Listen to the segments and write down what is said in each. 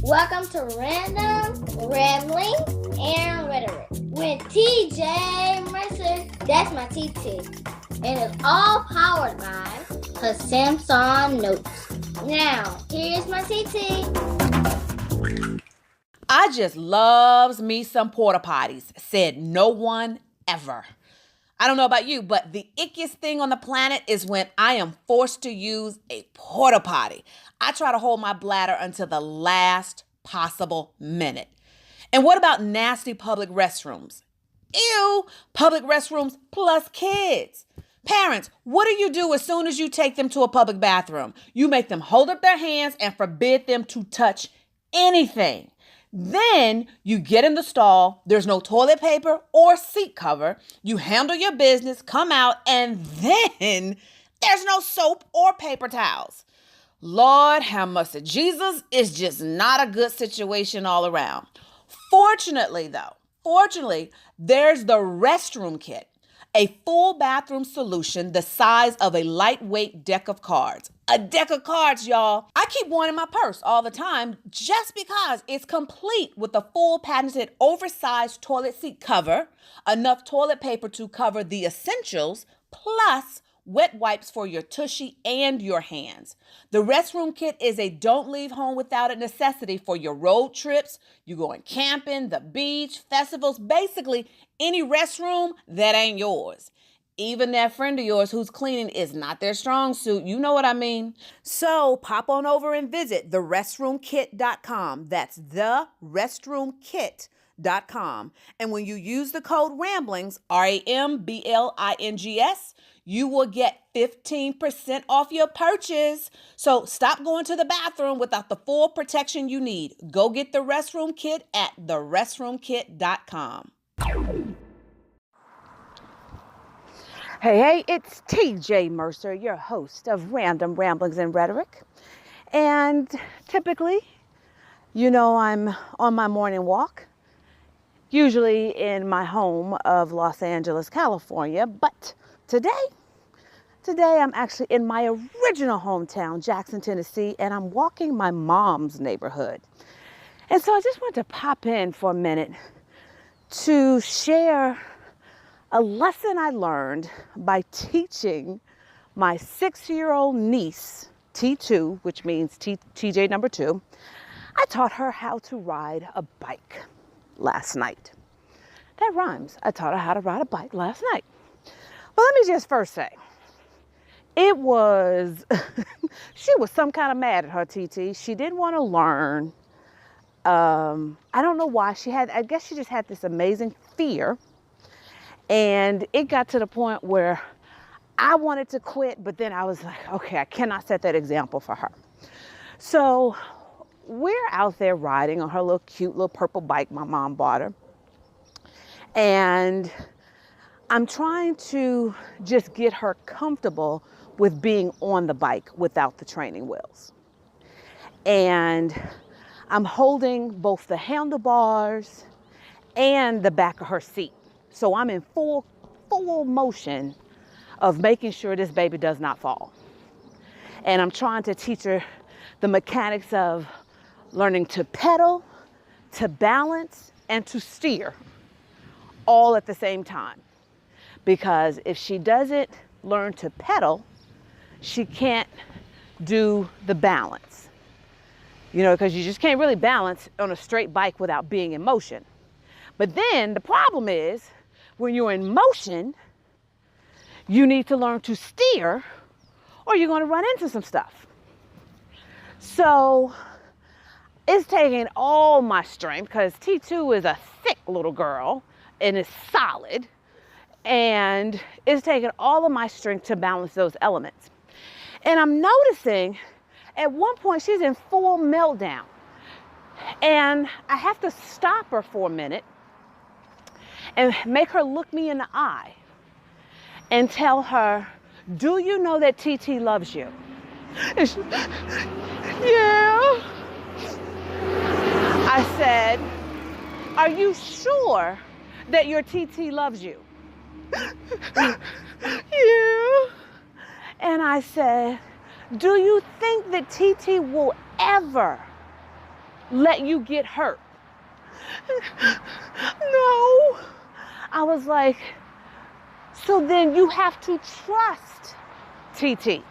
Welcome to Random, Rambling, and Rhetoric with TJ Mercer. That's my TT. And it's all powered by her Samsung Notes. Now, here's my TT. I just loves me some porta potties, said no one ever. I don't know about you, but the ickiest thing on the planet is when I am forced to use a porta potty. I try to hold my bladder until the last possible minute. And what about nasty public restrooms? Ew, public restrooms plus kids. Parents, what do you do as soon as you take them to a public bathroom? You make them hold up their hands and forbid them to touch anything. Then you get in the stall, there's no toilet paper or seat cover, you handle your business, come out, and then there's no soap or paper towels. Lord have mercy, Jesus is just not a good situation all around. Fortunately, there's the restroom kit, a full bathroom solution the size of a lightweight deck of cards. A deck of cards, y'all. I keep one in my purse all the time just because it's complete with a full patented oversized toilet seat cover, enough toilet paper to cover the essentials, plus wet wipes for your tushy and your hands. The restroom kit is a don't leave home without it necessity for your road trips, you going camping, the beach, festivals, basically any restroom that ain't yours. Even that friend of yours who's cleaning is not their strong suit. You know what I mean? So pop on over and visit therestroomkit.com. That's therestroomkit.com. And when you use the code RAMBLINGS, RAMBLINGS, you will get 15% off your purchase. So stop going to the bathroom without the full protection you need. Go get the restroom kit at therestroomkit.com. Hey, it's TJ Mercer, your host of Random Ramblings and Rhetoric. And typically, I'm on my morning walk, usually in my home of Los Angeles, California. But today I'm actually in my original hometown, Jackson, Tennessee, and I'm walking my mom's neighborhood. And so I just wanted to pop in for a minute to share a lesson I learned by teaching my 6-year-old niece, T2, which means TJ number 2. I taught her how to ride a bike last night. That rhymes. I taught her how to ride a bike last night. But let me just first say, it was, she was some kind of mad at her, TT. She didn't want to learn. I don't know why. I guess she just had this amazing fear. And it got to the point where I wanted to quit, but then I was like, okay, I cannot set that example for her. So we're out there riding on her cute little purple bike my mom bought her. And I'm trying to just get her comfortable with being on the bike without the training wheels. And I'm holding both the handlebars and the back of her seat. So I'm in full motion of making sure this baby does not fall. And I'm trying to teach her the mechanics of learning to pedal, to balance, and to steer all at the same time. Because if she doesn't learn to pedal, she can't do the balance. Because you just can't really balance on a straight bike without being in motion. But then the problem is, when you're in motion, you need to learn to steer or you're going to run into some stuff. So it's taking all my strength because T2 is a thick little girl and is solid. And it's taking all of my strength to balance those elements. And I'm noticing at one point she's in full meltdown. And I have to stop her for a minute and make her look me in the eye and tell her, do you know that TT loves you? And she, yeah. I said, are you sure that your TT loves you? Yeah. And I said, do you think that TT will ever let you get hurt. No. I was like, so then you have to trust TT.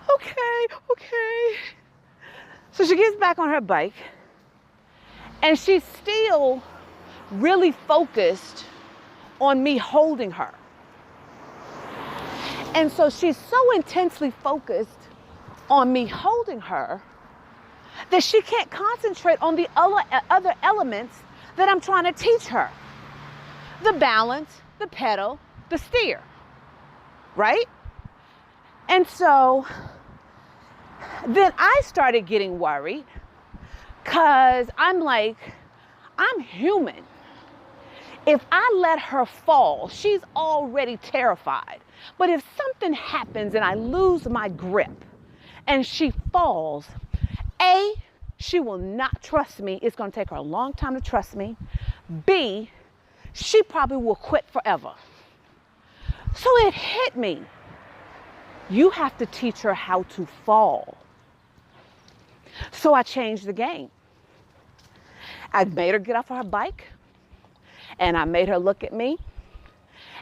Okay. So she gets back on her bike and she's still really focused on me holding her. And so she's so intensely focused on me holding her that she can't concentrate on the other elements that I'm trying to teach her. The balance, the pedal, the steer, right? And so then I started getting worried because I'm like, I'm human. If I let her fall, she's already terrified. But if something happens and I lose my grip and she falls, A, she will not trust me. It's going to take her a long time to trust me. B, she probably will quit forever. So it hit me. You have to teach her how to fall. So I changed the game. I made her get off her bike and I made her look at me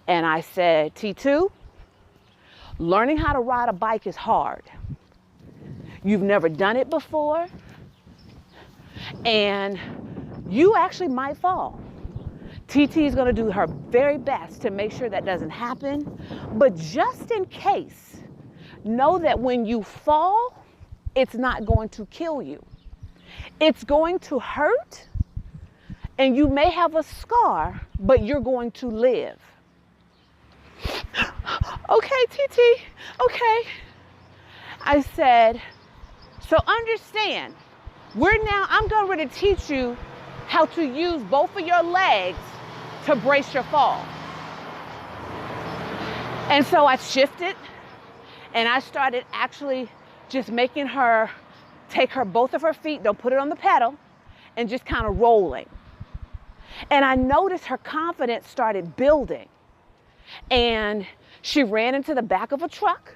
and I said, T2, learning how to ride a bike is hard. You've never done it before and you actually might fall. TT is going to do her very best to make sure that doesn't happen. But just in case, know that when you fall, it's not going to kill you. It's going to hurt and you may have a scar, but you're going to live. Okay, TT, okay. I said, so understand, I'm going to teach you how to use both of your legs to brace your fall. And so I shifted and I started actually just making her take both of her feet, don't put it on the pedal, and just kind of rolling. And I noticed her confidence started building. And she ran into the back of a truck.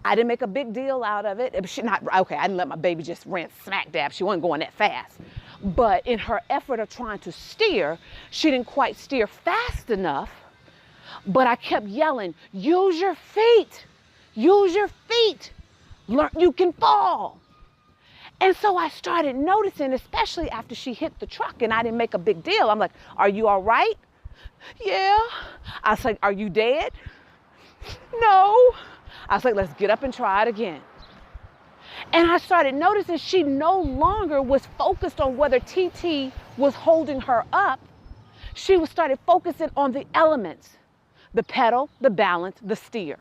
I didn't make a big deal out of it. I didn't let my baby just ran smack dab. She wasn't going that fast. But in her effort of trying to steer, she didn't quite steer fast enough. But I kept yelling, use your feet. Use your feet. Learn, you can fall. And so I started noticing, especially after she hit the truck and I didn't make a big deal. I'm like, are you all right? Yeah. I was like, are you dead? No. I was like, let's get up and try it again. And I started noticing she no longer was focused on whether TT was holding her up. She started focusing on the elements, the pedal, the balance, the steer.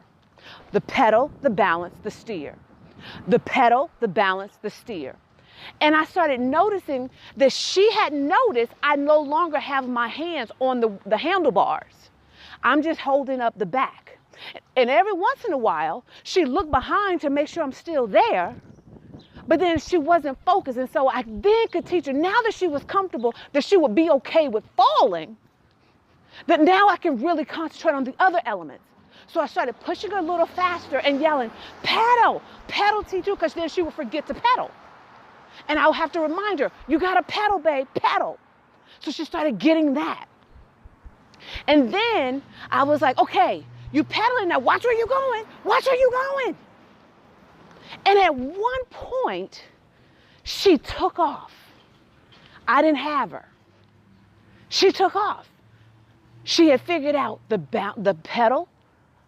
The pedal, the balance, the steer. The pedal, the balance, the steer. And I started noticing that she had noticed I no longer have my hands on the handlebars. I'm just holding up the back. And every once in a while, she looked behind to make sure I'm still there. But then she wasn't focused. And so I then could teach her, now that she was comfortable, that she would be okay with falling, that now I can really concentrate on the other elements. So I started pushing her a little faster and yelling, pedal, pedal T2, because then she would forget to pedal. And I'll have to remind her, you got to pedal, babe, pedal. So she started getting that. And then I was like, okay, you pedaling now, watch where you're going, watch where you're going. And at one point, she took off. I didn't have her. She took off. She had figured out the pedal,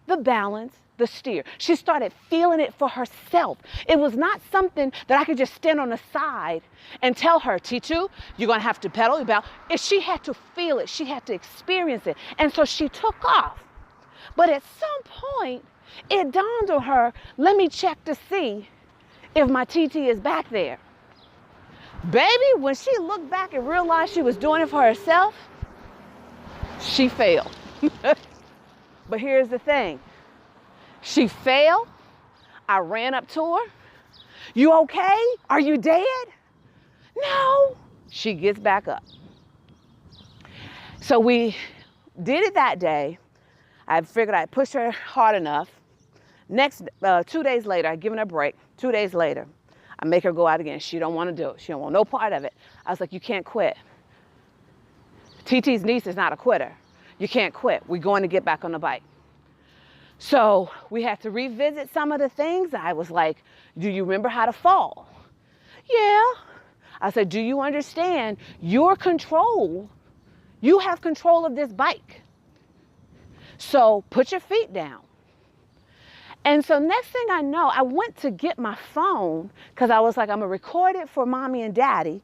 the balance, the steer. She started feeling it for herself. It was not something that I could just stand on the side and tell her, T2, you're going to have to pedal. She had to feel it. She had to experience it. And so she took off. But at some point, it dawned on her, let me check to see if my TT is back there. Baby, when she looked back and realized she was doing it for herself, she failed. But here's the thing. She failed. I ran up to her. You okay? Are you dead? No. She gets back up. So we did it that day. I figured I'd push her hard enough. 2 days later, I'd given her a break. 2 days later, I make her go out again. She don't want to do it. She don't want no part of it. I was like, you can't quit. TT's niece is not a quitter. You can't quit. We're going to get back on the bike. So we had to revisit some of the things. I was like, do you remember how to fall? Yeah. I said, do you understand your control? You have control of this bike. So put your feet down. And so next thing I know, I went to get my phone because I was like, I'm going to record it for mommy and daddy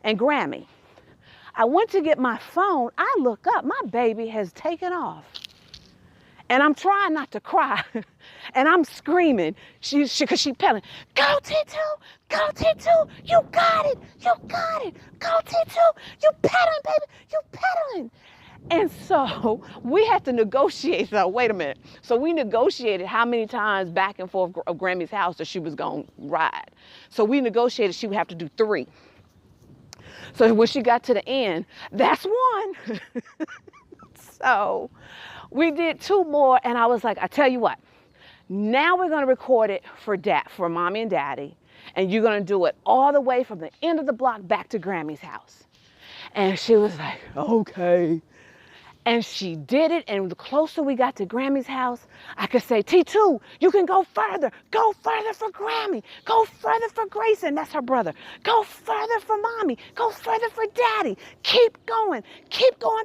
and Grammy. I went to get my phone. I look up, my baby has taken off. And I'm trying not to cry. And I'm screaming. She's pedaling. Go T2, go T2, you got it, you got it. Go T2, you pedaling, baby, you pedaling. And so we had to negotiate. So wait a minute. So we negotiated how many times back and forth of Grammy's house that she was going to ride. So we negotiated she would have to do 3. So when she got to the end, that's 1. So we did 2 more, and I was like, I tell you what, now we're going to record it for mommy and daddy, and you're going to do it all the way from the end of the block back to Grammy's house. And she was like, okay. And she did it, and the closer we got to Grammy's house, I could say, T2, you can go further for Grammy, go further for Grayson, that's her brother, go further for mommy, go further for daddy, keep going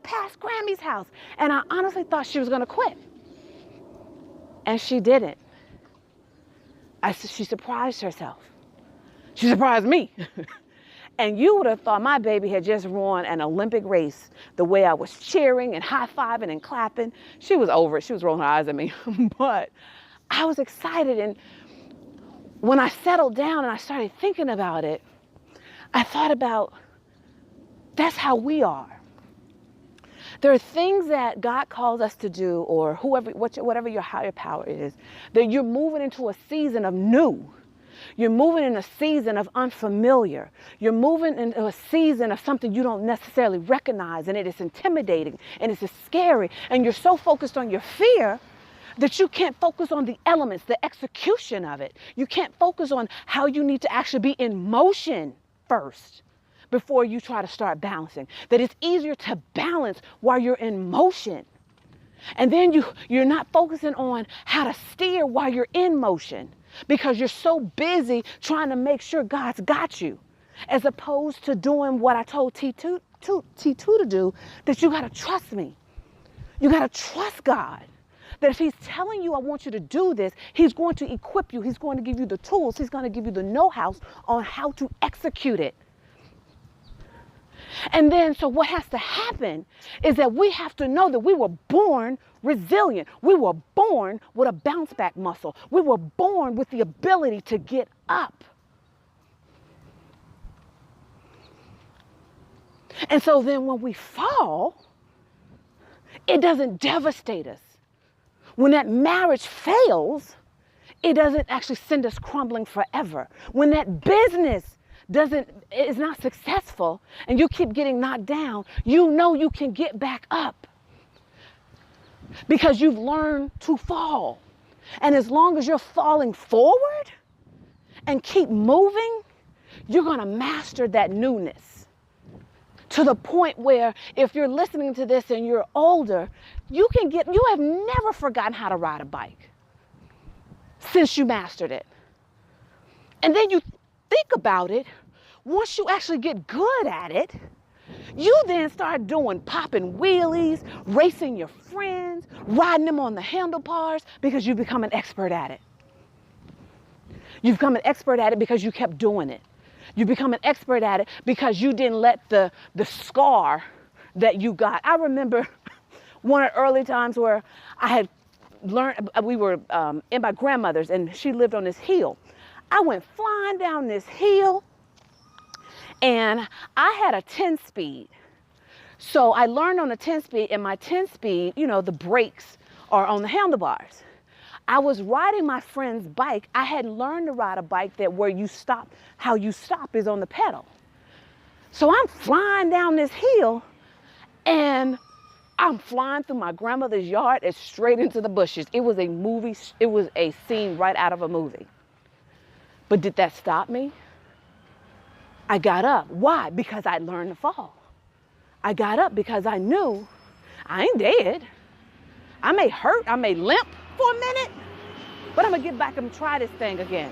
past Grammy's house. And I honestly thought she was gonna quit. And she didn't. She surprised herself. She surprised me. And you would have thought my baby had just run an Olympic race the way I was cheering and high-fiving and clapping. She was over it. She was rolling her eyes at me. But I was excited. And when I settled down and I started thinking about it, I thought about that's how we are. There are things that God calls us to do, or whatever your higher power is, that you're moving into a season of new. You're moving in a season of unfamiliar. You're moving into a season of something you don't necessarily recognize, and it is intimidating, and it's scary, and you're so focused on your fear that you can't focus on the elements, the execution of it. You can't focus on how you need to actually be in motion first before you try to start balancing. That it's easier to balance while you're in motion. And then you're not focusing on how to steer while you're in motion, because you're so busy trying to make sure God's got you, as opposed to doing what I told T2 to do, that you got to trust me. You got to trust God. That if he's telling you, I want you to do this, he's going to equip you. He's going to give you the tools. He's going to give you the know-how on how to execute it. And then, so what has to happen is that we have to know that we were born resilient. We were born with a bounce back muscle. We were born with the ability to get up. And so then when we fall, it doesn't devastate us. When that marriage fails, it doesn't actually send us crumbling forever. When that business is not successful and you keep getting knocked down, you know you can get back up because you've learned to fall. And as long as you're falling forward and keep moving, you're going to master that newness to the point where if you're listening to this and you're older, you have never forgotten how to ride a bike since you mastered it. And then you think about it, once you actually get good at it, you then start popping wheelies, racing your friends, riding them on the handlebars, because you become an expert at it. You become an expert at it because you kept doing it. You become an expert at it because you didn't let the scar that you got. I remember one of the early times where I had learned, we were in my grandmother's and she lived on this hill. I went flying down this hill and I had a 10-speed. So I learned on the 10-speed, and my 10-speed, the brakes are on the handlebars. I was riding my friend's bike. I had learned to ride a bike that where you stop, how you stop is on the pedal. So I'm flying down this hill and I'm flying through my grandmother's yard and straight into the bushes. It was a scene right out of a movie. But did that stop me? I got up. Why? Because I learned to fall. I got up because I knew I ain't dead. I may hurt, I may limp for a minute, but I'm gonna get back and try this thing again.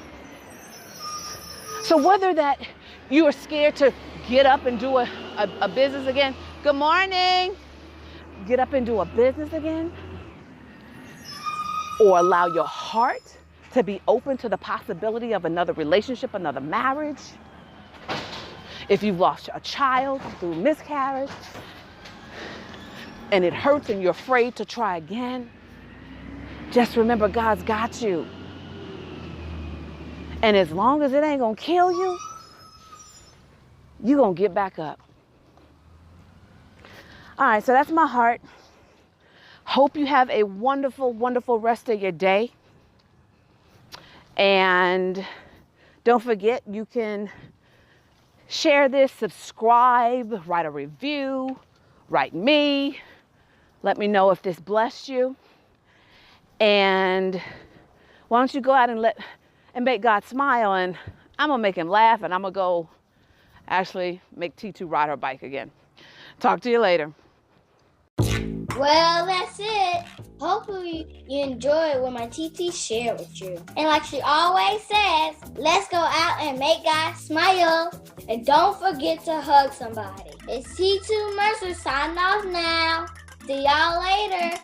So whether that you are scared to get up and do a business again, good morning, get up and do a business again, or allow your heart to be open to the possibility of another relationship, another marriage. If you've lost a child through miscarriage and it hurts and you're afraid to try again, just remember God's got you. And as long as it ain't gonna kill you, you're gonna get back up. All right, so that's my heart. Hope you have a wonderful, wonderful rest of your day. And don't forget, you can share this, subscribe, write a review, write me. Let me know if this blessed you. And why don't you go out and make God smile, and I'm gonna make him laugh, and I'm gonna go actually make T2 ride her bike again. Talk to you later. Well, that's it. Hopefully you enjoyed what my TT shared with you. And like she always says, let's go out and make God smile. And don't forget to hug somebody. It's T2 Mercer signing off now. See y'all later.